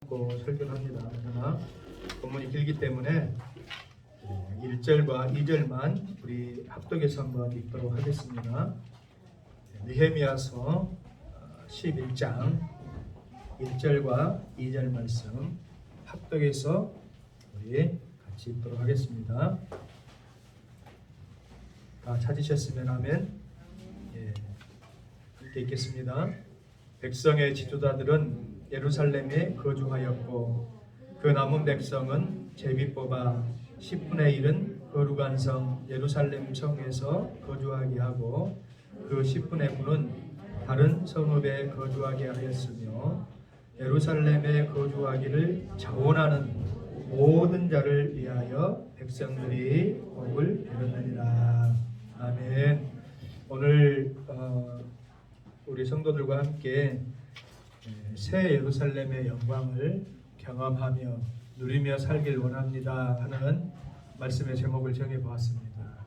설교를 합니다. 그러나 본문이 길기 때문에 1절과 2절만 우리 합독해서 한번 읽도록 하겠습니다. 느헤미야서 11장 1절과 2절 말씀 합독해서 우리 같이 읽도록 하겠습니다. 다 찾으셨으면 하면 함께 읽겠습니다. 백성의 지도자들은 예루살렘에 거주하였고 그 남은 백성은 제비 뽑아 10분의 1은 거룩한 성 예루살렘 성에서 거주하게 하고 그 10분의 9는 다른 성읍에 거주하게 하였으며 예루살렘에 거주하기를 자원하는 모든 자를 위하여 백성들이 복을 빌었느니라. 아멘. 오늘 우리 성도들과 함께 새 예루살렘의 영광을 경험하며 누리며 살길 원합니다 하는 말씀의 제목을 정해보았습니다.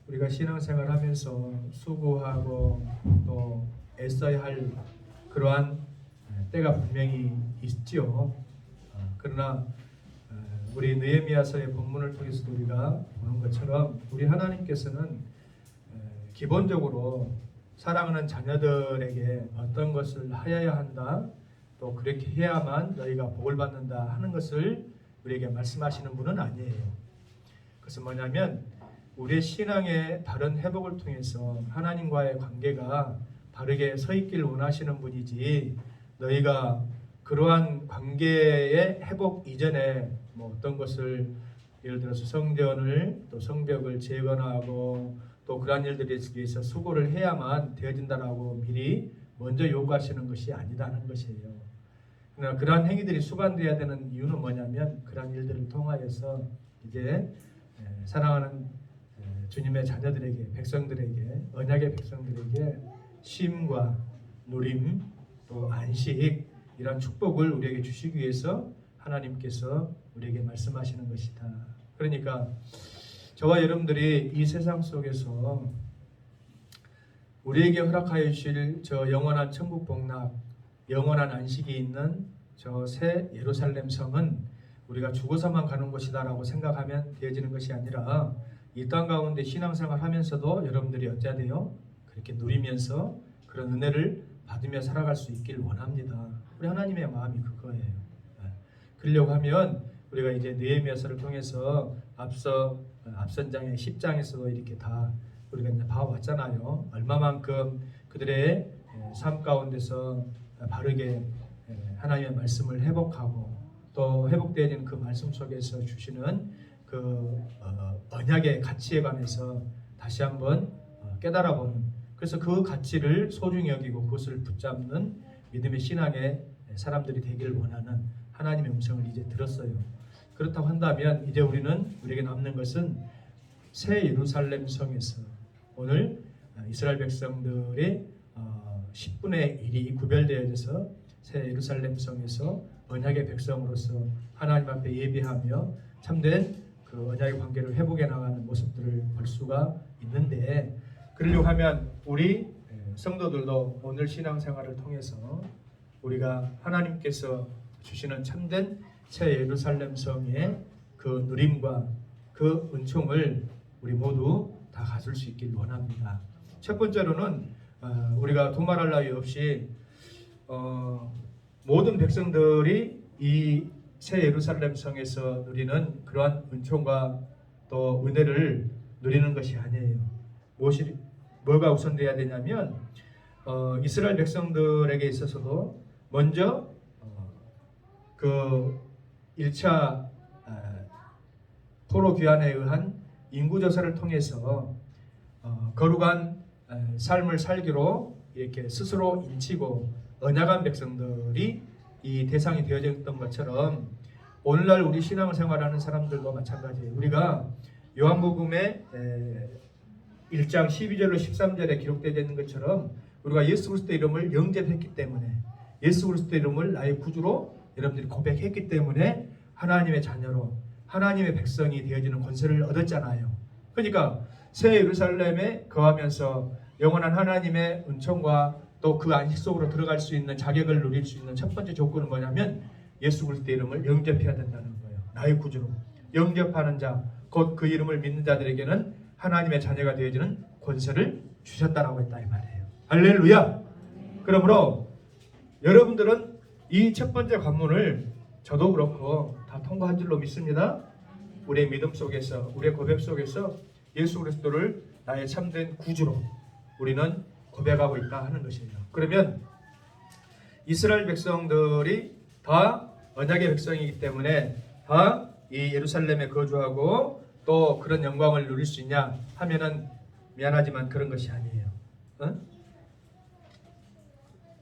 우리가 신앙생활하면서 수고하고 또 애써야 할 그러한 때가 분명히 있죠. 그러나 우리 느헤미야서의 본문을 통해서 우리가 보는 것처럼 우리 하나님께서는 기본적으로 사랑하는 자녀들에게 어떤 것을 하여야 한다, 또 그렇게 해야만 너희가 복을 받는다 하는 것을 우리에게 말씀하시는 분은 아니에요. 그것은 뭐냐면 우리의 신앙의 바른 회복을 통해서 하나님과의 관계가 바르게 서 있기를 원하시는 분이지, 너희가 그러한 관계의 회복 이전에 어떤 것을 예를 들어서 성전을 또 성벽을 재건하고 또 그러한 일들에 위해서 수고를 해야만 되어진다라고 미리 먼저 요구하시는 것이 아니다는 것이에요. 그러나 그러한 행위들이 수반되어야 되는 이유는 뭐냐면 그러한 일들을 통하여서 이제 사랑하는 주님의 자녀들에게, 백성들에게, 언약의 백성들에게 쉼과 누림 또 안식, 이런 축복을 우리에게 주시기 위해서 하나님께서 우리에게 말씀하시는 것이다. 그러니까 저와 여러분들이 이 세상 속에서 우리에게 허락하여 주실 저 영원한 천국 복락, 영원한 안식이 있는 저 새 예루살렘 성은 우리가 죽어서만 가는 곳이다라고 생각하면 되어지는 것이 아니라 이 땅 가운데 신앙생활 하면서도 여러분들이 어찌해야 돼요? 그렇게 누리면서 그런 은혜를 받으며 살아갈 수 있기를 원합니다. 우리 하나님의 마음이 그거예요. 그러려고 하면 우리가 이제 느헤미야서를 통해서 앞선 장의 10장에서도 이렇게 다 우리가 이제 봐왔잖아요. 얼마만큼 그들의 삶 가운데서 바르게 하나님의 말씀을 회복하고 또 회복되어지는 그 말씀 속에서 주시는 그 언약의 가치에 관해서 다시 한번 깨달아보는, 그래서 그 가치를 소중히 여기고 그것을 붙잡는 믿음의 신앙의 사람들이 되기를 원하는 하나님의 음성을 이제 들었어요. 그렇다고 한다면 이제 우리에게 남는 것은 새 예루살렘 성에서 오늘 이스라엘 백성들의 10분의 1이 구별되어져서 새 예루살렘 성에서 언약의 백성으로서 하나님 앞에 예배하며 참된 그 언약의 관계를 회복해 나가는 모습들을 볼 수가 있는데, 그러려고 하면 우리 성도들도 오늘 신앙생활을 통해서 우리가 하나님께서 주시는 참된 새 예루살렘 성의 그 누림과 그 은총을 우리 모두 다 가질 수 있길 원합니다. 첫 번째로는 우리가 두말할 나위 없이 모든 백성들이 이 새 예루살렘 성에서 누리는 그러한 은총과 또 은혜를 누리는 것이 아니에요. 뭐가 우선돼야 되냐면 이스라엘 백성들에게 있어서도 먼저 그 1차 포로 귀환에 의한 인구조사를 통해서 거룩한 삶을 살기로 이렇게 스스로 인치고 언약한 백성들이 이 대상이 되어졌던 것처럼 오늘날 우리 신앙생활하는 사람들도 마찬가지예요. 우리가 요한복음의 1장 12절로 13절에 기록되어 있는 것처럼 우리가 예수 그리스도의 이름을 영접했기 때문에, 예수 그리스도의 이름을 나의 구주로 여러분들이 고백했기 때문에 하나님의 자녀로 하나님의 백성이 되어지는 권세를 얻었잖아요. 그러니까 새 예루살렘에 거하면서 영원한 하나님의 은총과 또 그 안식 속으로 들어갈 수 있는 자격을 누릴 수 있는 첫 번째 조건은 뭐냐면 예수 그리스도의 이름을 영접해야 된다는 거예요. 나의 구주로 영접하는 자, 곧 그 이름을 믿는 자들에게는 하나님의 자녀가 되어지는 권세를 주셨다라고 했다 이 말이에요. 할렐루야. 그러므로 여러분들은 이 첫 번째 관문을 저도 그렇고 다 통과한 줄로 믿습니다. 우리의 믿음 속에서, 우리의 고백 속에서 예수 그리스도를 나의 참된 구주로 우리는 고백하고 있다 하는 것이에요. 그러면 이스라엘 백성들이 다 언약의 백성이기 때문에 다 이 예루살렘에 거주하고 또 그런 영광을 누릴 수 있냐 하면은 미안하지만 그런 것이 아니에요.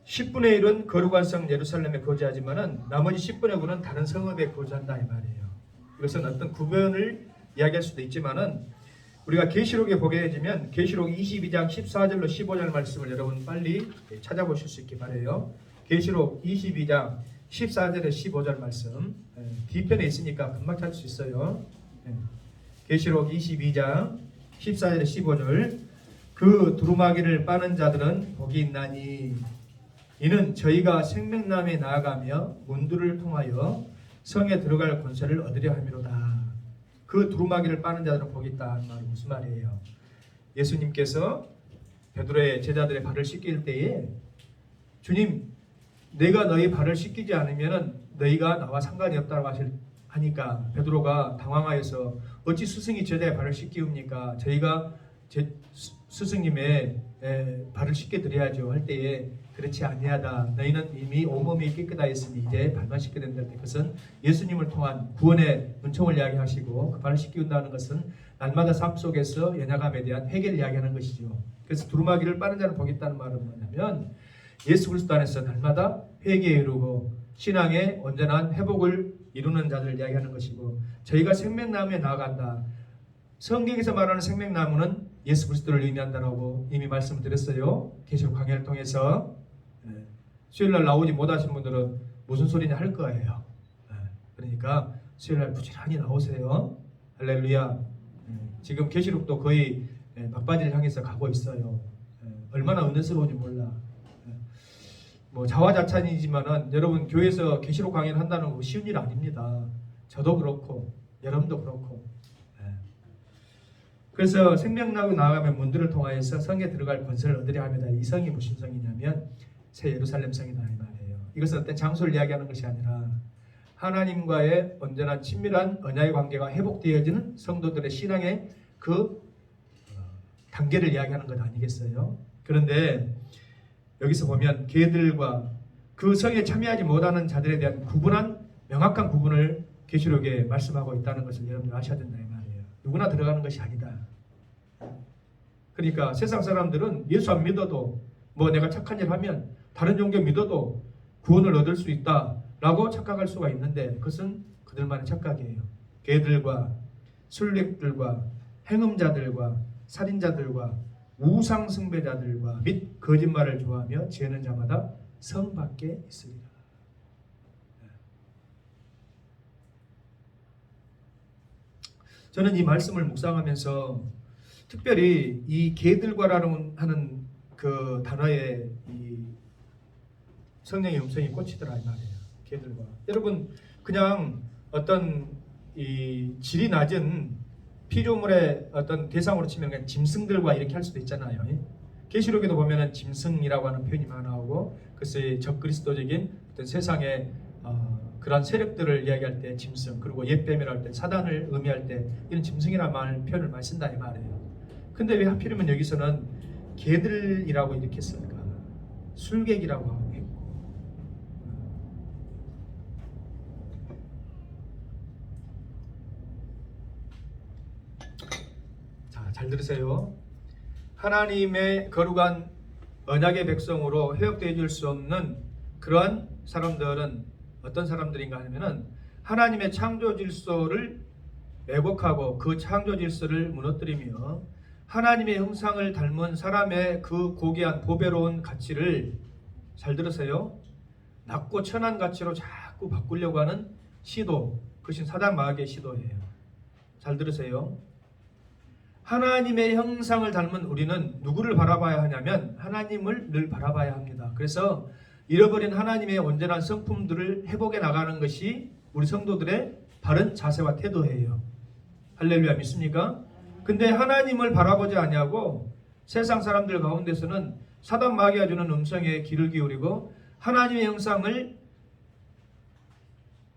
10분의 1은 거룩한 성 예루살렘에 거주하지만은 나머지 10분의 9는 다른 성읍에 거주한다 이 말이에요. 이것은 어떤 구별을 이야기할 수도 있지만은 우리가 계시록에 보게 되면 계시록 22장 14절로 15절 말씀을 여러분 빨리 찾아보실 수 있기 바라요. 계시록 22장 14절에 15절 말씀 뒤편에 있으니까 금방 찾을 수 있어요. 계시록 22장 14절에 15절 그 두루마기를 빠는 자들은 복이 있나니 이는 저희가 생명나무에 나아가며 문들을 통하여 성에 들어갈 권세를 얻으려 함이로다. 그 두루마기를 빠는 자들은 복이 있다 하는 말은 무슨 말이에요? 예수님께서 베드로의 제자들의 발을 씻길 때에 주님 내가 너희 발을 씻기지 않으면 너희가 나와 상관이 없다고 하니까 베드로가 당황하여서 어찌 스승이 제자의 발을 씻기웁니까? 저희가 스승님의 발을 씻게 드려야죠 할 때에 그렇지 아니하다. 너희는 이미 온몸이 깨끗하였으니 이제 발만 씻게 된다. 그것은 예수님을 통한 구원의 은총을 이야기하시고 그 발을 씻기운다는 것은 날마다 삶 속에서 연약함에 대한 해결을 이야기하는 것이죠. 그래서 두루마기를 빠는 자는 복이 있다는 말은 뭐냐면 예수 그리스도 안에서 날마다 회개에 이르고 신앙의 온전한 회복을 이루는 자들을 이야기하는 것이고 저희가 생명나무에 나아간다. 성경에서 말하는 생명나무는 예수 그리스도를 의미한다라고 이미 말씀을 드렸어요. 계시록 강해를 통해서 수요일날 나오지 못하신 분들은 무슨 소리냐 할 거예요. 그러니까 수요일날 부지런히 나오세요. 할렐루야. 지금 계시록도 거의 막바지를 향해서 가고 있어요. 얼마나 은혜스러운지 몰라. 뭐 자화자찬이지만은 여러분 교회에서 계시록 강의를 한다는 거 쉬운 일 아닙니다. 저도 그렇고 여러분도 그렇고. 그래서 생명나무 나아가면 문들을 통하여서 성에 들어갈 권세를 얻으려 합니다. 이 성이 무슨 성이냐면 새 예루살렘 성이다 이 말이에요. 이것은 어떤 장소를 이야기하는 것이 아니라 하나님과의 온전한 친밀한 언약의 관계가 회복되어지는 성도들의 신앙의 그 단계를 이야기하는 것 아니겠어요? 그런데 여기서 보면 개들과 그 성에 참여하지 못하는 자들에 대한 구분한 명확한 구분을 계시록에 말씀하고 있다는 것을 여러분들 아셔야 된다 이 말이에요. 누구나 들어가는 것이 아니다. 그러니까 세상 사람들은 예수 안 믿어도 뭐 내가 착한 일 하면 다른 종교 믿어도 구원을 얻을 수 있다라고 착각할 수가 있는데 그것은 그들만의 착각이에요. 개들과 술객들과 행음자들과 살인자들과 우상 숭배자들과 및 거짓말을 좋아하며 지혜는 자마다 성 밖에 있으리라. 저는 이 말씀을 묵상하면서 특별히 이 개들과라는 하는 그 단어에 이 성령의 음성이 꽂히더라 이 말이에요. 개들과. 여러분 그냥 어떤 이 질이 낮은 피조물의 어떤 대상으로 치면 그냥 짐승들과 이렇게 할 수도 있잖아요. 계시록에도 보면은 짐승이라고 하는 표현이 많이 나오고 글쎄 적그리스도적인 어떤 세상의 그런 세력들을 이야기할 때 짐승, 그리고 옛뱀이라 할 때 사단을 의미할 때 이런 짐승이라는 표현을 많이 쓴다 이 말이에요. 근데 왜 하필이면 여기서는 개들이라고 이렇게 쓸까? 술객이라고 하고 있고. 자, 잘 들으세요. 하나님의 거룩한 언약의 백성으로 회복되어 줄 수 없는 그러한 사람들은 어떤 사람들인가 하면은 하나님의 창조 질서를 왜곡하고 그 창조 질서를 무너뜨리며 하나님의 형상을 닮은 사람의 그 고귀한 보배로운 가치를 잘 들으세요. 낮고 천한 가치로 자꾸 바꾸려고 하는 시도, 그것이 사단 마귀의 시도예요. 잘 들으세요. 하나님의 형상을 닮은 우리는 누구를 바라봐야 하냐면 하나님을 늘 바라봐야 합니다. 그래서 잃어버린 하나님의 온전한 성품들을 회복해 나가는 것이 우리 성도들의 바른 자세와 태도예요. 할렐루야, 믿습니까? 근데 하나님을 바라보지 아니하고 세상 사람들 가운데서는 사단 마귀가 주는 음성에 귀를 기울이고 하나님의 형상을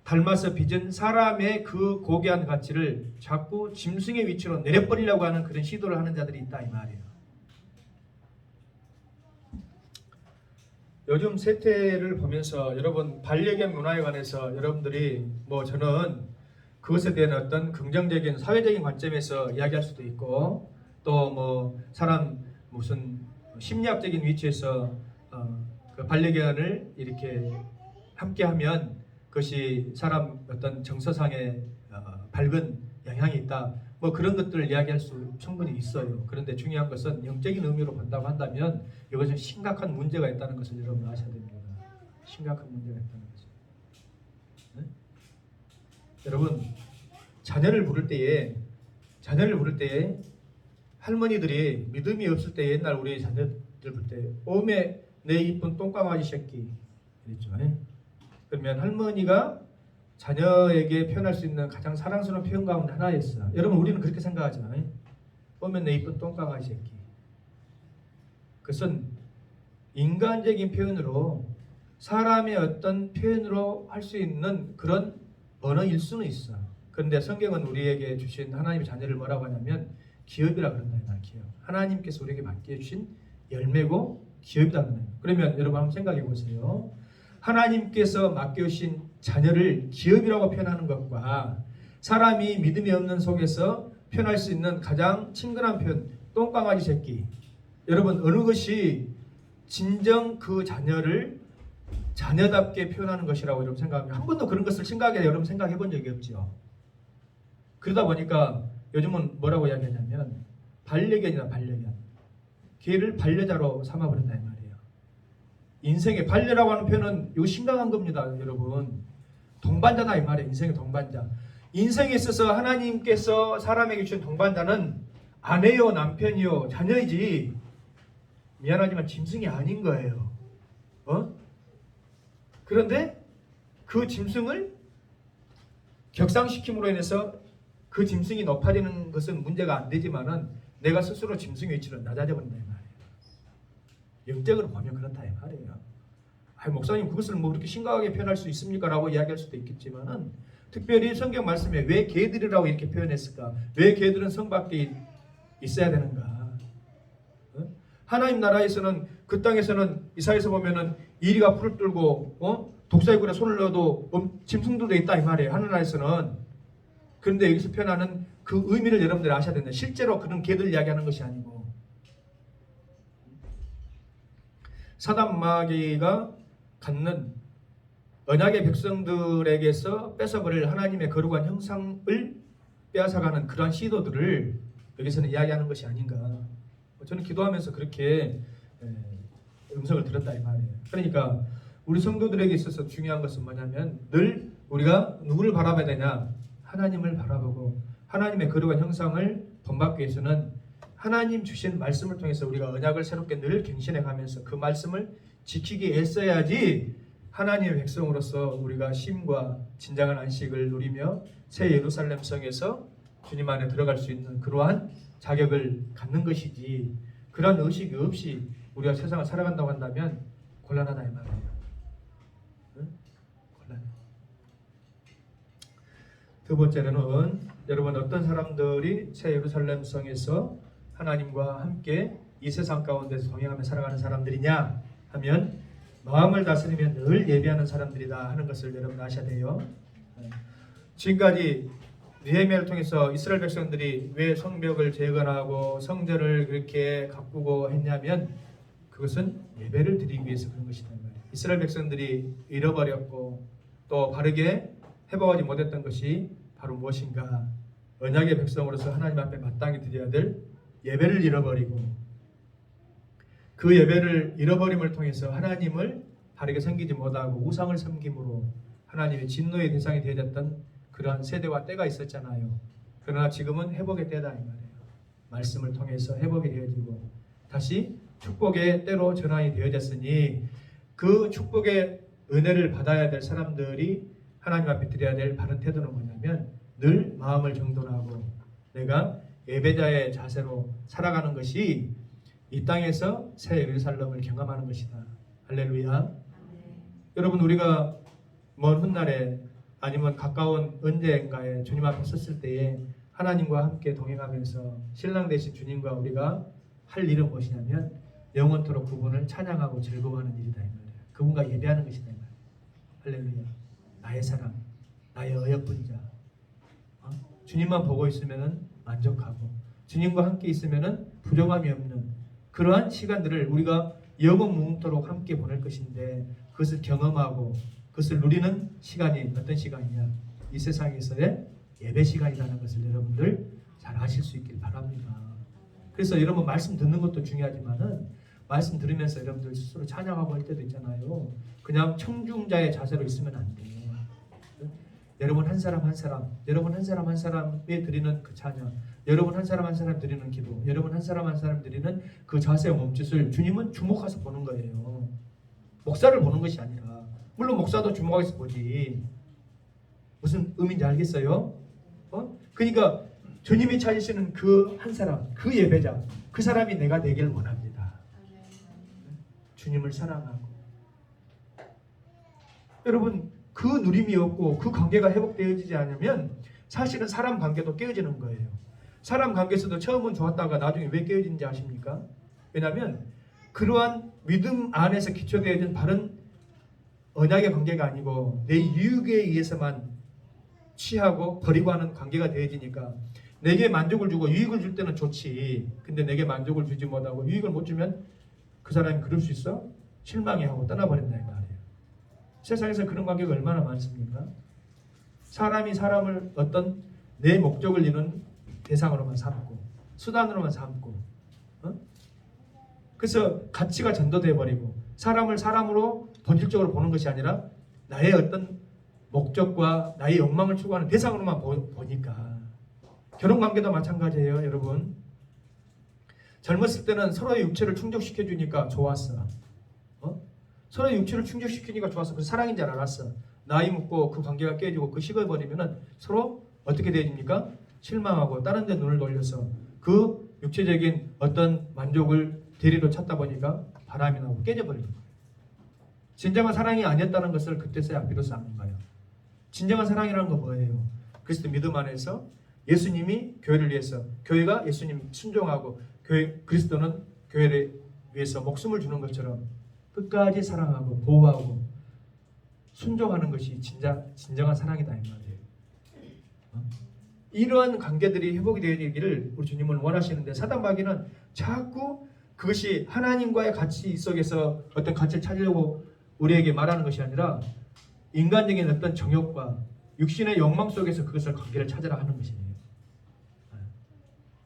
닮아서 빚은 사람의 그 고귀한 가치를 자꾸 짐승의 위치로 내려버리려고 하는 그런 시도를 하는 자들이 있다 이 말이에요. 요즘 세태를 보면서 여러분 반려견 문화에 관해서 여러분들이 저는 그것에 대한 어떤 긍정적인 사회적인 관점에서 이야기할 수도 있고 또 사람 무슨 심리학적인 위치에서 그 반려견을 이렇게 함께하면 그것이 사람 어떤 정서상의 밝은 영향이 있다. 그런 것들을 이야기할 수 충분히 있어요. 그런데 중요한 것은 영적인 의미로 본다고 한다면 이것은 심각한 문제가 있다는 것을 여러분 아셔야 됩니다. 심각한 문제가 있다는 것을. 네? 여러분 자녀를 부를 때에 할머니들이 믿음이 없을 때 옛날 우리 자녀들 부를 때 오메 내 이쁜 똥강아지 새끼 그랬죠. 그러면 할머니가 자녀에게 표현할 수 있는 가장 사랑스러운 표현 가운데 하나였어요. 여러분 우리는 그렇게 생각하죠. 오면 내 이쁜 똥강아지 새끼. 그것은 인간적인 표현으로 사람의 어떤 표현으로 할 수 있는 그런 언어일 수는 있어. 그런데 성경은 우리에게 주신 하나님의 자녀를 뭐라고 하냐면 기업이라 그런다. 기업. 하나님께서 우리에게 맡겨주신 열매고 기업이다. 그러면 여러분 한번 생각해 보세요. 하나님께서 맡겨주신 자녀를 기업이라고 표현하는 것과 사람이 믿음이 없는 속에서 표현할 수 있는 가장 친근한 표현 똥강아지 새끼. 여러분 어느 것이 진정 그 자녀를 자녀답게 표현하는 것이라고 여러분 생각하면 한 번도 그런 것을 여러분 생각해 본 적이 없죠. 그러다 보니까 요즘은 뭐라고 이야기하냐면 반려견이다. 반려견. 걔를 반려자로 삼아버린다 이 말이에요. 인생의 반려라고 하는 표현은 이거 심각한 겁니다. 여러분 동반자다 이 말이에요. 인생의 동반자. 인생에 있어서 하나님께서 사람에게 주신 동반자는 아내요 남편이요 자녀이지 미안하지만 짐승이 아닌 거예요. 그런데 그 짐승을 격상시킴으로 인해서 그 짐승이 높아지는 것은 문제가 안 되지만은 내가 스스로 짐승의 위치를 낮아져버린다 이 말이에요. 영적으로 보면 그렇다 이 말이에요. 목사님 그것을 그렇게 심각하게 표현할 수 있습니까? 라고 이야기할 수도 있겠지만은 특별히 성경 말씀에 왜 개들이라고 이렇게 표현했을까? 왜 개들은 성 밖에 있어야 되는가? 하나님 나라에서는 그 땅에서는 이사야에서 보면은 이리가 풀을 뚫고 독사의 굴에 손을 넣어도 짐승들도 있다 이 말이에요. 하늘나라에서는. 그런데 여기서 표현하는 그 의미를 여러분들이 아셔야 된다. 실제로 그런 개들 이야기하는 것이 아니고 사단 마귀가 갖는 언약의 백성들에게서 뺏어버릴 하나님의 거룩한 형상을 빼앗아가는 그러한 시도들을 여기서는 이야기하는 것이 아닌가. 저는 기도하면서 그렇게 음성을 들었다 이 말이에요. 그러니까 우리 성도들에게 있어서 중요한 것은 뭐냐면 늘 우리가 누구를 바라봐야 되냐? 하나님을 바라보고 하나님의 거룩한 형상을 본받기 위해서는 하나님 주신 말씀을 통해서 우리가 언약을 새롭게 늘 갱신해 가면서 그 말씀을 지키기 애써야지 하나님의 백성으로서 우리가 쉼과 진정한 안식을 누리며 새 예루살렘 성에서 주님 안에 들어갈 수 있는 그러한 자격을 갖는 것이지 그런 의식이 없이 우리가 세상을 살아간다고 한다면 곤란하다 이 말이에요. 응? 곤란해. 두 번째로는 여러분 어떤 사람들이 새 예루살렘 성에서 하나님과 함께 이 세상 가운데서 동행하며 살아가는 사람들이냐 하면 마음을 다스리며 늘 예배하는 사람들이다 하는 것을 여러분 아셔야 돼요. 지금까지 느헤미야를 통해서 이스라엘 백성들이 왜 성벽을 재건하고 성전을 그렇게 가꾸고 했냐면 그것은 예배를 드리기 위해서 그런 것이다. 이스라엘 백성들이 잃어버렸고 또 바르게 회복하지 못했던 것이 바로 무엇인가? 언약의 백성으로서 하나님 앞에 마땅히 드려야 될 예배를 잃어버리고 그 예배를 잃어버림을 통해서 하나님을 바르게 섬기지 못하고 우상을 섬김으로 하나님의 진노의 대상이 되어졌던 그러한 세대와 때가 있었잖아요. 그러나 지금은 회복의 때다 이 말이에요. 말씀을 통해서 회복이 되어지고 다시 축복의 때로 전환이 되어졌으니 그 축복의 은혜를 받아야 될 사람들이 하나님 앞에 드려야 될 바른 태도는 뭐냐면 늘 마음을 정돈하고 내가 예배자의 자세로 살아가는 것이 이 땅에서 새 예루살렘을 경험하는 것이다. 할렐루야. 여러분, 우리가 먼 훗날에 아니면 가까운 언젠가에 주님 앞에 섰을 때에 하나님과 함께 동행하면서 신랑 되신 주님과 우리가 할 일은 무엇이냐면 영원토록 그분을 찬양하고 즐거워하는 일이다 이 말이에요. 그분과 예배하는 것이다 이 말이에요. 할렐루야. 나의 사랑, 나의 어여쁜 자, 주님만 보고 있으면 만족하고 주님과 함께 있으면 부족함이 없는 그러한 시간들을 우리가 영원 무궁토록 함께 보낼 것인데 그것을 경험하고 그것을 누리는 시간이 어떤 시간이냐? 이 세상에서의 예배 시간이라는 것을 여러분들 잘 아실 수 있길 바랍니다. 그래서 여러분 말씀 듣는 것도 중요하지만은 말씀 들으면서 여러분들 스스로 찬양하고 할 때도 있잖아요. 그냥 청중자의 자세로 있으면 안 돼. 여러분 한 사람 한 사람, 여러분 한 사람 한 사람에 드리는 그 찬양, 여러분 한 사람 한 사람 드리는 기도, 여러분 한 사람 한 사람 드리는 그 자세의 몸짓을 주님은 주목해서 보는 거예요. 목사를 보는 것이 아니라, 물론 목사도 주목해서 보지. 무슨 의미인지 알겠어요? 그러니까 주님이 찾으시는 그 한 사람, 그 예배자, 그 사람이 내가 되길 원합니다. 주님을 사랑하고. 여러분, 그 누림이 없고 그 관계가 회복되어지지 않으면 사실은 사람 관계도 깨어지는 거예요. 사람 관계에서도 처음은 좋았다가 나중에 왜 깨어지는지 아십니까? 왜냐하면 그러한 믿음 안에서 기초되어진 바른 언약의 관계가 아니고 내 유익에 의해서만 취하고 버리고 하는 관계가 되어지니까 내게 만족을 주고 유익을 줄 때는 좋지. 근데 내게 만족을 주지 못하고 유익을 못 주면 그 사람이 그럴 수 있어? 실망해하고 떠나버린다 이 말이에요. 세상에서 그런 관계가 얼마나 많습니까? 사람이 사람을 어떤 내 목적을 이루는 대상으로만 삼고 수단으로만 삼고 그래서 가치가 전도돼 버리고 사람을 사람으로 본질적으로 보는 것이 아니라 나의 어떤 목적과 나의 욕망을 추구하는 대상으로만 보니까 결혼관계도 마찬가지예요. 여러분 젊었을 때는 서로의 육체를 충족시켜 주니까 좋았어. 서로의 육체를 충족시키니까 좋았어. 그래서 사랑인 줄 알았어. 나이 먹고 그 관계가 깨지고 그 식어버리면은 서로 어떻게 되어집니까? 실망하고 다른 데 눈을 돌려서 그 육체적인 어떤 만족을 대리로 찾다 보니까 바람이 나고 깨져버리는 거예요. 진정한 사랑이 아니었다는 것을 그때서야 비로소 아는 거예요. 진정한 사랑이라는 건 뭐예요? 그리스도 믿음 안에서 예수님이 교회를 위해서, 교회가 예수님 순종하고 그리스도는 교회를 위해서 목숨을 주는 것처럼 끝까지 사랑하고 보호하고 순종하는 것이 진정한 사랑이다 이 말이에요. 이러한 관계들이 회복이 되기를 우리 주님은 원하시는데 사단마귀는 자꾸 그것이 하나님과의 가치 속에서 어떤 가치를 찾으려고 우리에게 말하는 것이 아니라 인간적인 어떤 정욕과 육신의 욕망 속에서 그것을 관계를 찾으라 하는 것이에요.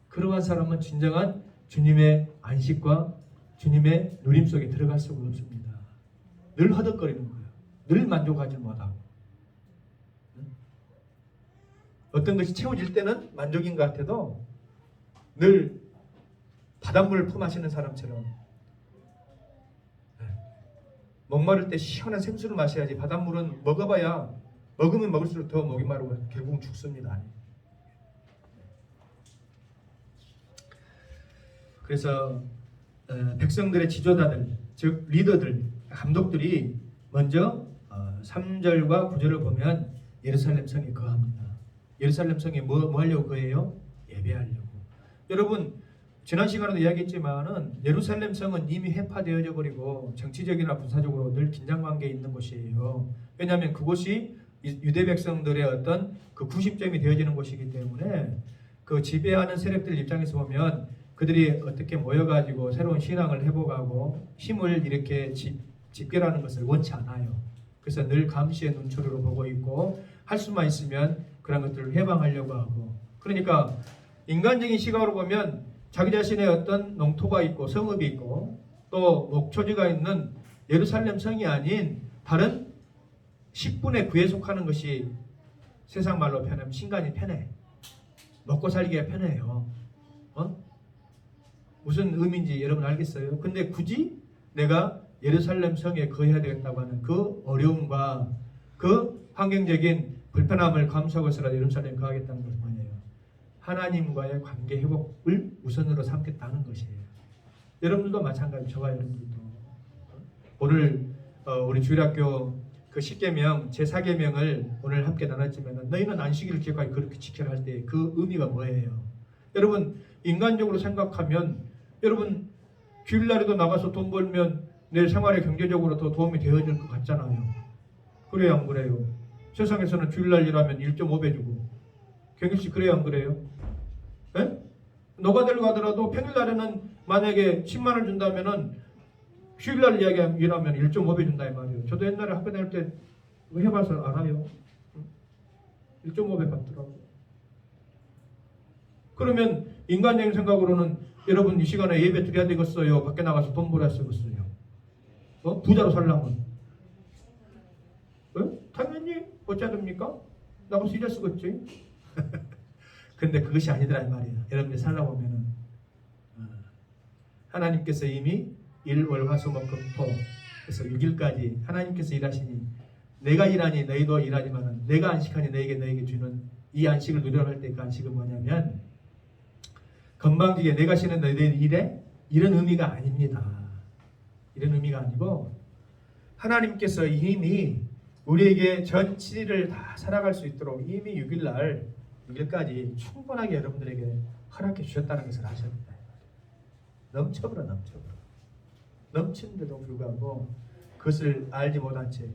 그러한 사람은 진정한 주님의 안식과 주님의 누림 속에 들어갈 수가 없습니다. 늘 허덕거리는 거예요. 늘 만족하지 못하고. 어떤 것이 채워질 때는 만족인 것 같아도 늘 바닷물을 품하시는 사람처럼 목마를 때 시원한 생수를 마셔야지 바닷물은 먹으면 먹을수록 더 목이 마르고 결국은 죽습니다. 그래서 백성들의 지도자들, 즉 리더들, 감독들이 먼저 3절과 9절을 보면 예루살렘 성에 거합니다. 예루살렘 성에 뭐 하려고 거해요? 예배하려고. 여러분 지난 시간에도 이야기했지만은 예루살렘 성은 이미 회파되어져 버리고 정치적이나 군사적으로 늘 긴장 관계에 있는 곳이에요. 왜냐하면 그곳이 유대 백성들의 어떤 그 구심점이 되어지는 곳이기 때문에 그 지배하는 세력들 입장에서 보면 그들이 어떻게 모여가지고 새로운 신앙을 회복하고 힘을 이렇게 집결하는 것을 원치 않아요. 그래서 늘 감시의 눈초리로 보고 있고 할 수만 있으면 그런 것들을 해방하려고 하고 그러니까 인간적인 시각으로 보면 자기 자신의 어떤 농토가 있고 성읍이 있고 또 목초지가 있는 예루살렘 성이 아닌 다른 10분의 9에 속하는 것이 세상 말로 표현하면 신간이 편해. 먹고 살기가 편해요. 무슨 의미인지 여러분 알겠어요? 근데 굳이 내가 예루살렘 성에 거해야 되겠다고 하는 그 어려움과 그 환경적인 불편함을 감수하고서라도 예루살렘에 거하겠다는 것은 뭐예요? 하나님과의 관계 회복을 우선으로 삼겠다는 것이에요. 여러분들도 마찬가지, 저와 여러분들도 오늘 우리 주일학교 그 10계명 제4계명을 오늘 함께 나눴지만 너희는 안식일을 기억하게 그렇게 지켜라 할 때 그 의미가 뭐예요? 여러분 인간적으로 생각하면 여러분 주일날에도 나가서 돈 벌면 내 생활에 경제적으로 더 도움이 되어질 것 같잖아요. 그래요 안 그래요? 세상에서는 주일날 일하면 1.5배 주고 경일씨 그래요 안 그래요? 에? 노가다를 가더라도 평일날에는 만약에 10만 원 준다면은 주일날 일하면 1.5배 준다 이 말이에요. 저도 옛날에 학교 다닐 때 해봐서 알아요. 1.5배 받더라고. 그러면 인간적인 생각으로는 여러분 이 시간에 예배 드려야 되겠어요? 밖에 나가서 돈 벌어야 쓰겠어요? 부자로 살려면? 당연히 어찌해야 됩니까? 나가서 일해 쓰겠지? 근데 그것이 아니더라 이 말이에요. 여러분들 살아보면은 하나님께서 이미 일, 월, 화, 수, 목, 금, 토 그래서 6일까지 하나님께서 일하시니 내가 일하니 너희도 일하지만 내가 안식하니 너에게 주는 이 안식을 누리라고 할 때 그 안식은 뭐냐면 건방지게 내가 쉬는 너희들 일에 이런 의미가 아닙니다. 이런 의미가 아니고 하나님께서 이미 우리에게 전 7일을 다 살아갈 수 있도록 이미 6일까지 충분하게 여러분들에게 허락해 주셨다는 것을 아셔야 된다. 넘쳐버려. 넘치는데도 불구하고 그것을 알지 못한 채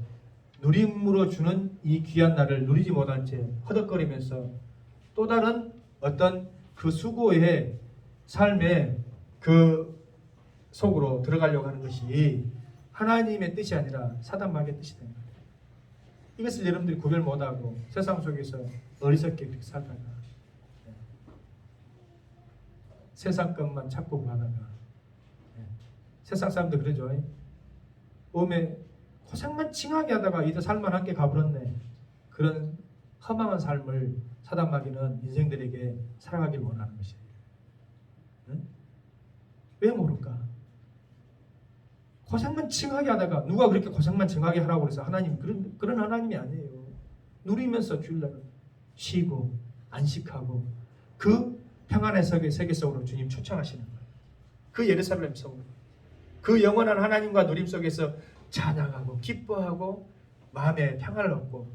누림으로 주는 이 귀한 날을 누리지 못한 채 허덕거리면서 또 다른 어떤 그 수고의 삶의 그 속으로 들어가려고 하는 것이 하나님의 뜻이 아니라 사단마귀의 뜻이 됩니다. 이것을 여러분들이 구별 못하고 세상 속에서 어리석게 그렇게 살다가 세상 것만 찾고 가다가 세상 사람들 그러죠. 몸에 고생만 칭하게 하다가 이제 살만 함께 가버렸네. 그런 허망한 삶을 사단마귀는 인생들에게 살아가길 원하는 것이에요. 응? 왜 모를까? 고생만 칭하게 하다가 누가 그렇게 고생만 칭하게 하라고 그래서 하나님 그런 하나님이 아니에요. 누리면서 주일날은 쉬고 안식하고 그 평안의 세계 속으로 주님 초청하시는 거예요. 그 예루살렘 속으로 그 영원한 하나님과 누림 속에서 찬양하고 기뻐하고 마음의 평안을 얻고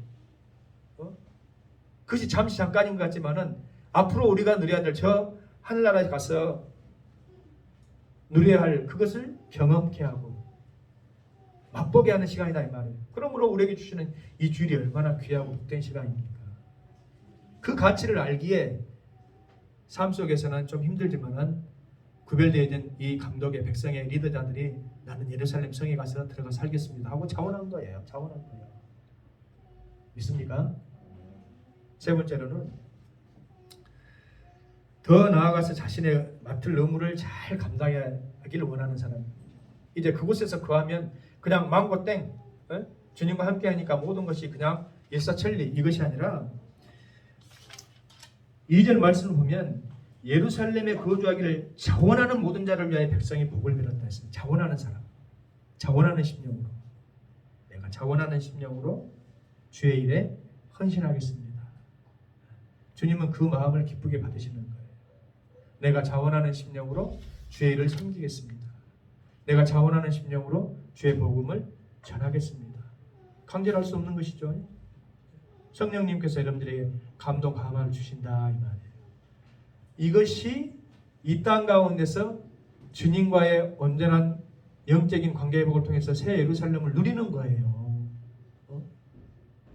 그것이 잠시 잠깐인 것 같지만은 앞으로 우리가 누려야 될 저 하늘나라에 가서 누려야 할 그것을 경험케 하고 맛보게 하는 시간이다 이 말이에요. 그러므로 우리에게 주시는 이 주일이 얼마나 귀하고 복된 시간입니까? 그 가치를 알기에 삶 속에서는 좀 힘들지만은 구별되어진 이 감독의 백성의 리더자들이 나는 예루살렘 성에 가서 들어가 살겠습니다 하고 자원한 거예요. 믿습니까? 세 번째로는 더 나아가서 자신의 맡을 의무를 잘 감당하기를 원하는 사람. 이제 그곳에서 거하면 그냥 마음껏 주님과 함께 하니까 모든 것이 그냥 일사천리 이것이 아니라 2절 말씀을 보면 예루살렘에 거주하기를 자원하는 모든 자를 위하여 백성이 복을 빌었다 했습니다. 자원하는 사람, 자원하는 심령으로 내가 자원하는 심령으로 주의 일에 헌신하겠습니다. 주님은 그 마음을 기쁘게 받으시는 거예요. 내가 자원하는 심령으로 주의 일을 섬기겠습니다. 내가 자원하는 심령으로 주의 복음을 전하겠습니다. 강제할 수 없는 것이죠. 성령님께서 여러분들에게 감동 감화를 주신다 이 말이에요. 이것이 이 땅 가운데서 주님과의 온전한 영적인 관계 회복을 통해서 새 예루살렘을 누리는 거예요.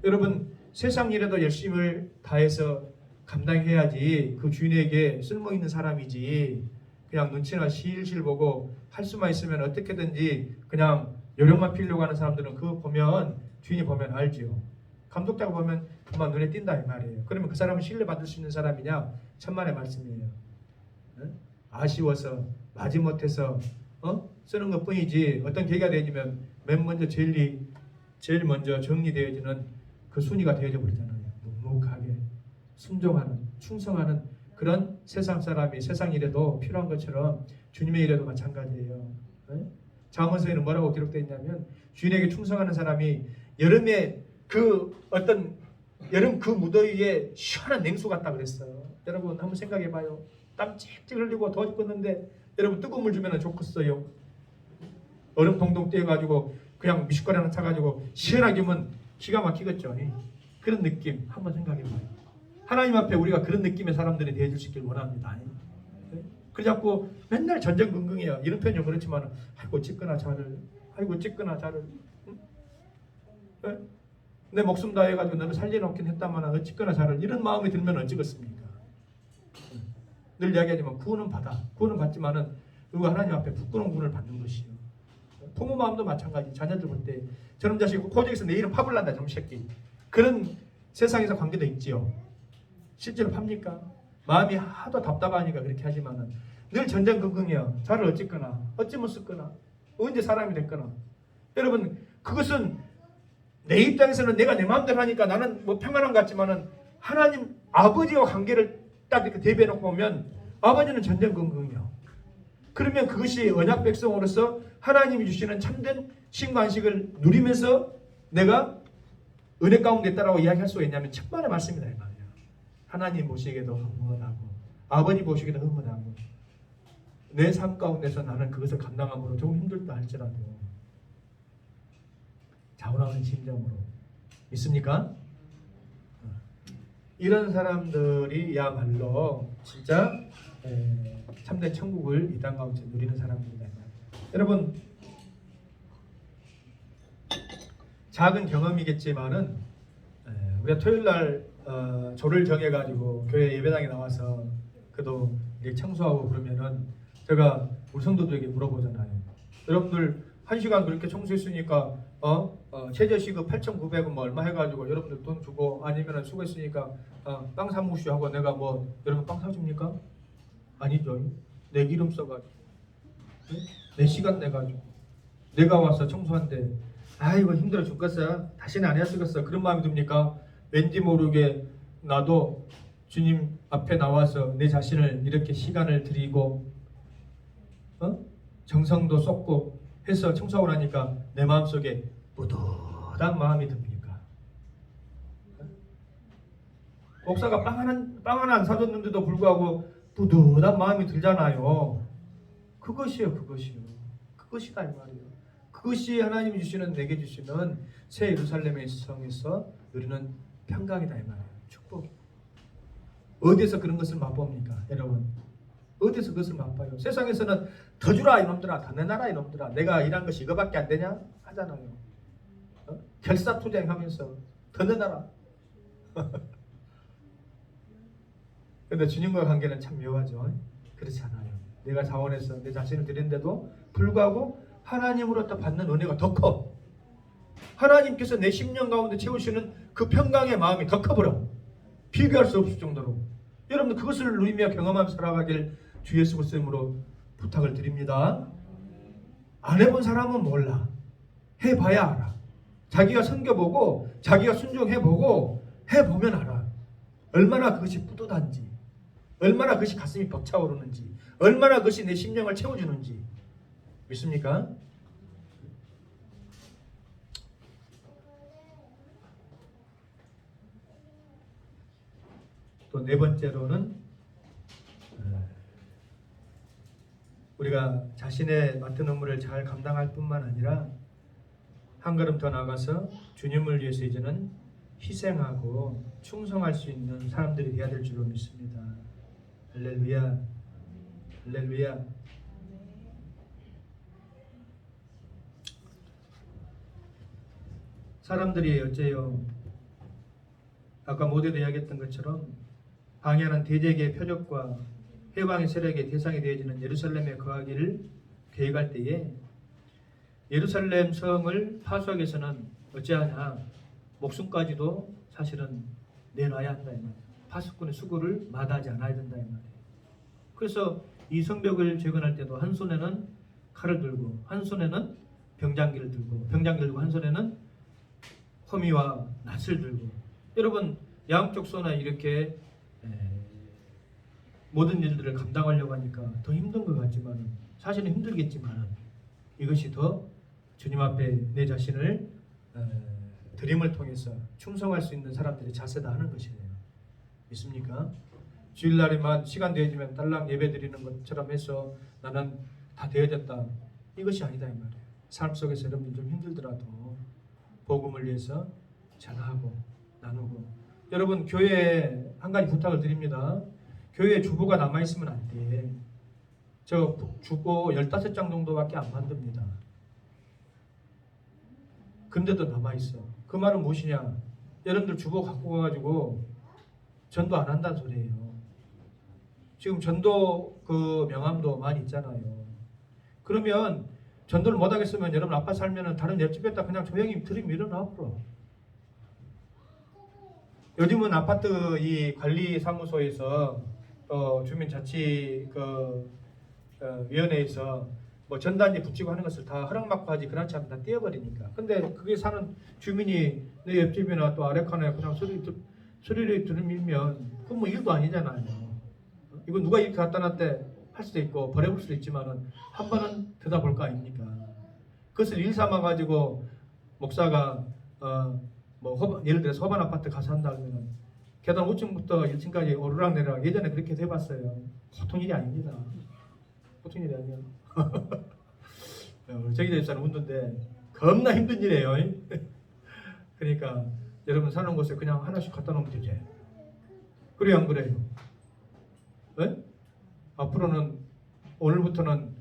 여러분 세상 일에도 열심을 다해서 감당해야지 그 주인에게 쓸모있는 사람이지 그냥 눈치나 실실 보고 할 수만 있으면 어떻게든지 그냥 요령만 피우려고 하는 사람들은 그거 보면 주인이 보면 알지요. 감독자가 보면 그만 눈에 띈다 이 말이에요. 그러면 그 사람은 신뢰받을 수 있는 사람이냐? 천만의 말씀이에요. 아쉬워서 마지못해서 쓰는 것뿐이지 어떤 계기가 되어지면 맨 먼저 제일 먼저 정리되어지는 그 순위가 되어져 버리잖아요. 묵묵하게 순종하는 충성하는 그런 세상 사람이 세상 일에도 필요한 것처럼 주님의 일에도 마찬가지예요. 잠언서에는 뭐라고 기록되어 있냐면 주인에게 충성하는 사람이 여름에 그 어떤 여름 그 무더위에 시원한 냉수 같다 그랬어요. 여러분 한번 생각해봐요. 땀 찔찔 흘리고 더워 죽겠는데 여러분 뜨거운 물 주면 좋겠어요? 얼음 동동 떼어가지고 그냥 미숫가루 하나 차가지고 시원하게 하면 기가 막히겠죠. 그런 느낌 한번 생각해봐요. 하나님 앞에 우리가 그런 느낌의 사람들이 되어줄 수 있길 원합니다. 그래 자꾸 맨날 전전긍긍해요. 이런 표현이 그렇지만 아이고 찌끄나 자를, 아이고 찌끄나 자를, 응? 내 목숨 다해가지고 너를 살려놓긴 했다만 어찌거나 자를, 이런 마음이 들면 어찌겠습니까? 늘 이야기하지만 구원은 구원은 받지만은 그리고 하나님 앞에 부끄러운 구원을 받는 것이요. 부모 마음도 마찬가지. 자녀들 볼 때 저놈 자식 호적에서 내 이름 파불난다 저놈 새끼, 그런 세상에서 관계도 있지요. 실제로 팝니까? 마음이 하도 답답하니까 그렇게 하지만은 늘 전전긍긍해요. 자를 어찌거나 어찌 못 쓰거나 언제 사람이 됐거나. 여러분 그것은 내 입장에서는 내가 내 마음대로 하니까 나는 뭐 평안한 것 같지만은 하나님 아버지와 관계를 딱 이렇게 대비해 놓고 보면 아버지는 전전긍긍이요. 그러면 그것이 언약 백성으로서 하나님이 주시는 참된 신과 안식을 누리면서 내가 은혜 가운데 있다라고 이야기할 수가 있냐면 천만의 말씀이다 이 말이야. 하나님 보시기에도 흐뭇하고 아버지 보시기에도 흐뭇하고 내 삶 가운데서 나는 그것을 감당함으로 조금 힘들다 할지라도 자원하는 심정으로 믿습니까? 이런 사람들이야말로 진짜 참된 천국을 이 땅 가운데 누리는 사람들이다. 여러분 작은 경험이겠지만은 우리가 토요일날 조를 정해가지고 교회 예배당에 나와서 그도 청소하고 그러면은 제가 우리 성도들에게 물어보잖아요. 여러분들 1시간 그렇게 청소했으니까 최저시급 8,900원 뭐 얼마 해가지고 여러분들 돈 주고 아니면은 수고했으니까 빵 사무쇼 하고 내가 뭐 여러분 빵 사줍니까? 아니죠. 내 기름 써가지고 내 시간 내가지고 내가 와서 청소한데 아이고 힘들어 죽겠어 다시는 안 해야겠어 그런 마음이 듭니까? 왠지 모르게 나도 주님 앞에 나와서 내 자신을 이렇게 시간을 드리고 정성도 쏟고 해서 청소하고 나니까 내 마음속에 뿌듯한 마음이 듭니까? 목사가 빵 하나 안 사줬는데도 불구하고 뿌듯한 마음이 들잖아요. 그것이요. 그것이다 이 말이에요. 그것이 하나님이 주시는 내게 주시는 새 예루살렘의 성에서 누리는 평강이다 이 말이에요. 축복. 어디에서 그런 것을 맛봅니까 여러분? 어디서 그것을 맛봐요? 세상에서는 더 주라 이놈들아, 더 내놔라 이놈들아, 내가 일한 것이 이거밖에 안 되냐 하잖아요. 결사투쟁하면서 더 내놔라. 근데 주님과 관계는 참 묘하죠. 그렇지 않아요. 내가 자원해서 내 자신을 드리는데도 불구하고 하나님으로부터 받는 은혜가 더 커. 하나님께서 내 심령 가운데 채우시는 그 평강의 마음이 더 커버려. 비교할 수 없을 정도로. 여러분 그것을 누리며 경험하며 살아가길 주 예수 그리스도로 부탁을 드립니다. 안 해본 사람은 몰라. 해봐야 알아. 자기가 섬겨보고 자기가 순종해보고 해보면 알아. 얼마나 그것이 뿌듯한지, 얼마나 그것이 가슴이 벅차오르는지, 얼마나 그것이 내 심령을 채워주는지. 믿습니까? 또 네 번째로는 우리가 자신의 맡은 업무를 잘 감당할 뿐만 아니라 한 걸음 더 나아가서 주님을 위해서 이제는 희생하고 충성할 수 있는 사람들이 되어야 될 줄로 믿습니다. 할렐루야, 할렐루야. 사람들이 어째요? 아까 모두도 이야기했던 것처럼 방해하는 대적의 표적과 해방의 세력의 대상이 되어지는 예루살렘에 거하기를 계획할 때에 예루살렘 성을 파수하기 위해서는 어찌하냐? 목숨까지도 사실은 내놔야 한다 이 말이에요. 파수꾼의 수고를 마다하지 않아야 된다 이 말이에요. 그래서 이 성벽을 재건할 때도 한 손에는 칼을 들고 한 손에는 병장기를 들고 한 손에는 호미와 낫을 들고 여러분 양쪽 손에 이렇게 모든 일들을 감당하려고 하니까 더 힘든 것 같지만 사실은 힘들겠지만 이것이 더 주님 앞에 내 자신을 드림을 통해서 충성할 수 있는 사람들의 자세다 하는 것이에요. 믿습니까? 주일날에만 시간 되어지면 딸랑 예배 드리는 것처럼 해서 나는 다 되어졌다. 이것이 아니다 이 말이에요. 삶 속에서 여러분들 좀 힘들더라도 복음을 위해서 전하고 나누고. 여러분 교회에 한 가지 부탁을 드립니다. 교회에 주보가 남아있으면 안 돼. 저 주보 15장 정도밖에 안 만듭니다. 근데도 남아있어. 그 말은 무엇이냐? 여러분들 주보 갖고 가가지고 전도 안 한다는 소리예요. 지금 전도 그 명함도 많이 있잖아요. 그러면 전도를 못하겠으면 여러분 아빠 살면은 다른 옆집에다 그냥 조용히 들이밀어놔 버려. 요즘은 아파트 이 관리사무소에서 주민자치 위원회에서 뭐 전단지 붙이고 하는 것을 다 허락받고 하지 그렇지 않으면 다 떼어버리니까. 근데 그게 사는 주민이 내 옆집이나 또 아래칸에 그냥 소리를 들으면 그건 뭐 일도 아니잖아요. 이거 누가 이렇게 갖다 놨대 할 수도 있고 버려볼 수도 있지만은 한 번은 들여다볼 거 아닙니까? 그것을 일 삼아 가지고 목사가 예를 들어서 허반 아파트 가서 한다 그러면 계단 5층부터 1층까지 오르락내리락 예전에 그렇게 해봤어요. 보통 일이 아닙니다. 보통 일이 아니야. 저기 집사는 운동인데 겁나 힘든 일이에요. 그러니까 여러분 사는 곳에 그냥 하나씩 갖다 놓으면 되지. 그래요 안 그래요? 네? 앞으로는 오늘부터는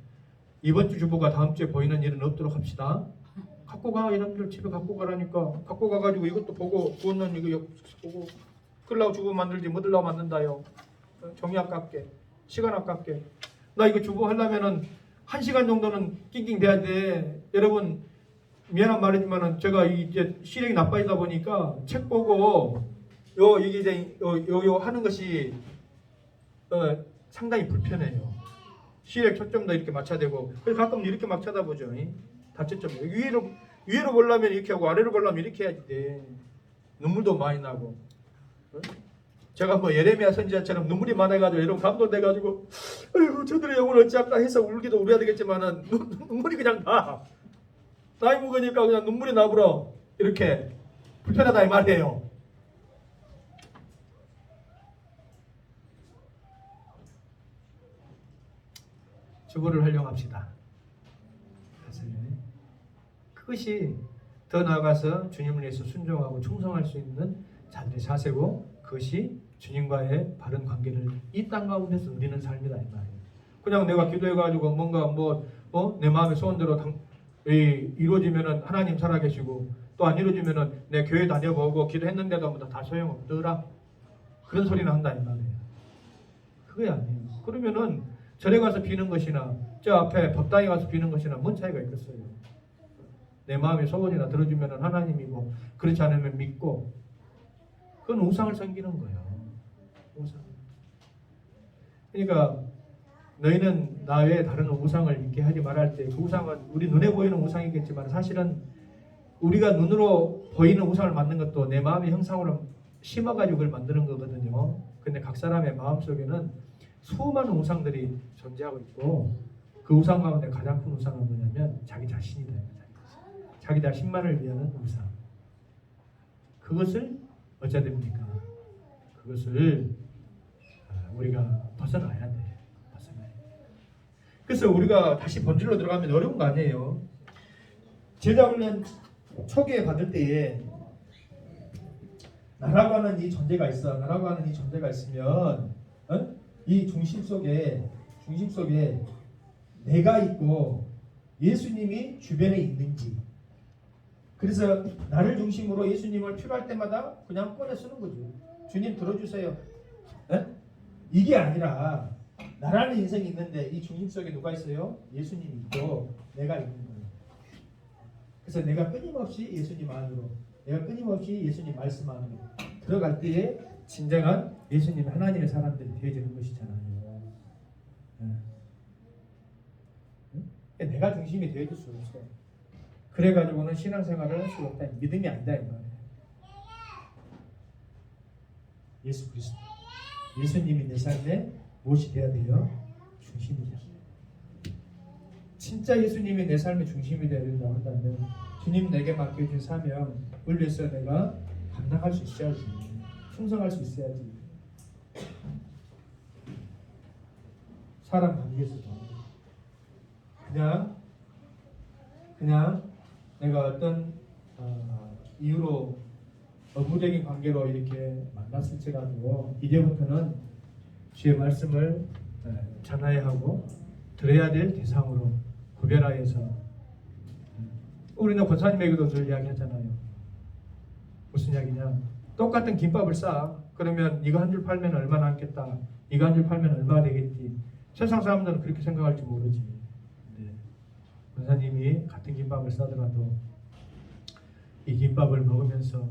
이번 주 주보가 다음 주에 보이는 일은 없도록 합시다. 갖고 가. 여러분들 집에 갖고 가라니까. 갖고 가가지고 이것도 보고 구웠는 이거 보고 그러려고 주보 만들지 뭐 들라고 만든다요. 정이 아깝게 시간 아깝게. 나 이거 주보 하려면은 1시간 정도는 낑낑 대야 돼. 여러분 미안한 말이지만은 제가 이제 시력이 나빠지다 보니까 책 보고 이게 이제 요 하는 것이 상당히 불편해요. 시력 초점도 이렇게 맞춰야 되고 그래서 가끔 이렇게 막 쳐다보죠. 다초점 위로 보려면 이렇게 하고 아래로 보려면 이렇게 해야지 돼. 눈물도 많이 나고. 제가 뭐 예레미야 선지자처럼 눈물이 많아가지고 여러분 감동돼가지고 아이고 저들의 영혼을 어찌할까 해서 울기도 울어야 되겠지만은 눈물이 그냥 나. 나이 먹으니까 그냥 눈물이 나버려. 이렇게 불편하다 이 말이에요. 주보를 활용합시다. 그것이 더 나아가서 주님을 위해서 순종하고 충성할 수 있는 자들의 자세고 그것이 주님과의 바른 관계를 이 땅 가운데서 누리는 삶이다 이 말이에요. 그냥 내가 기도해가지고 뭔가 내 마음의 소원대로 이루어지면은 하나님 살아계시고 또 안 이루어지면은 내 교회 다녀보고 기도했는데도 다 소용없더라. 그런 소리는 한다 이 말이에요. 그게 아니에요. 그러면은 절에 가서 비는 것이나 저 앞에 법당에 가서 비는 것이나 뭔 차이가 있겠어요. 내 마음의 소원이나 들어주면 하나님이고 그렇지 않으면 믿고 그건 우상을 섬기는 거예요. 우상. 그러니까 너희는 나 외에 다른 우상을 믿게 하지 말할 때 그 우상은 우리 눈에 보이는 우상이겠지만 사실은 우리가 눈으로 보이는 우상을 만든 것도 내 마음의 형상으로 심어가지고 그걸 만드는 거거든요. 근데 각 사람의 마음속에는 수많은 우상들이 존재하고 있고 그 우상 가운데 가장 큰 우상은 뭐냐면 자기 자신이다. 자기 자신만을 위한 우상. 그것을 어찌해야 됩니까? 그것을 우리가 벗어나야 돼. 벗어나야 돼. 그래서 우리가 다시 본질로 들어가면 어려운 거 아니에요. 제자훈련 초기에 받을 때에 나라고 하는 이 존재가 있어. 나라고 하는 이 존재가 있으면 이 중심 속에 내가 있고 예수님이 주변에 있는지. 그래서 나를 중심으로 예수님을 필요할 때마다 그냥 꺼내 쓰는 거죠. 주님 들어주세요. 이게 아니라 나라는 인생이 있는데 이 중심 속에 누가 있어요? 예수님이 있고 내가 있는 거예요. 그래서 내가 끊임없이 예수님 안으로, 내가 끊임없이 예수님 말씀 안으로 들어갈 때에 진정한 예수님 하나님의 사람들이 되어지는 것이잖아요. 내가 중심이 되어줄 수 없어. 그래가지고는 신앙생활을 할 수 없다. 믿음이 아니다 이 말이에요. 예수 그리스도, 예수님이 내 삶에 무엇이 되어야 돼요? 중심이 되어야 돼요. 진짜 예수님이 내 삶의 중심이 되어야 된다고 한다면 주님 내게 맡겨준 사명 을위해서 내가 감당할 수 있어야지. 충성할 수 있어야지. 사람 관계에서도 그냥 내가 어떤 이유로 업무적인 관계로 이렇게 만났을지라도 이제부터는 주의 말씀을 전해야 하고 들어야 될 대상으로 구별하여서 우리는 권사님에게도 늘 이야기하잖아요. 무슨 이야기냐? 똑같은 김밥을 싸. 그러면 이거 한 줄 팔면 얼마 남겠다. 이거 한 줄 팔면 얼마 되겠지. 세상 사람들은 그렇게 생각할지 모르지. 네. 권사님이 같은 김밥을 싸더라도 이 김밥을 먹으면서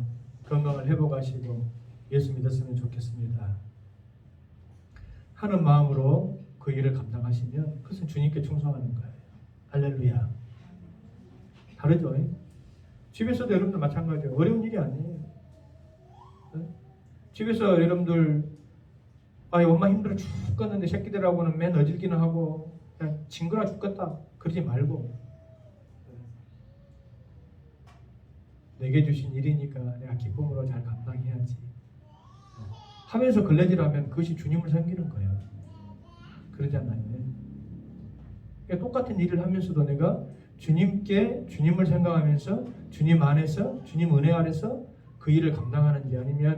건강을 회복하시고 예수 믿었으면 좋겠습니다 하는 마음으로 그 일을 감당하시면 그것은 주님께 충성하는 거예요. 할렐루야. 다르죠? 집에서도 여러분들 마찬가지예요. 어려운 일이 아니에요. 네? 집에서 여러분들 엄마 힘들어 죽겠는데 새끼들하고는 맨 어질기는 하고 그냥 징그러 죽겠다 그러지 말고 내게 주신 일이니까 내가 기쁨으로 잘 감당해야지 하면서 걸레질하면 그것이 주님을 섬기는 거예요. 그러잖아요. 그러니까 똑같은 일을 하면서도 내가 주님을 생각하면서 주님 안에서 주님 은혜 아래서 그 일을 감당하는지 아니면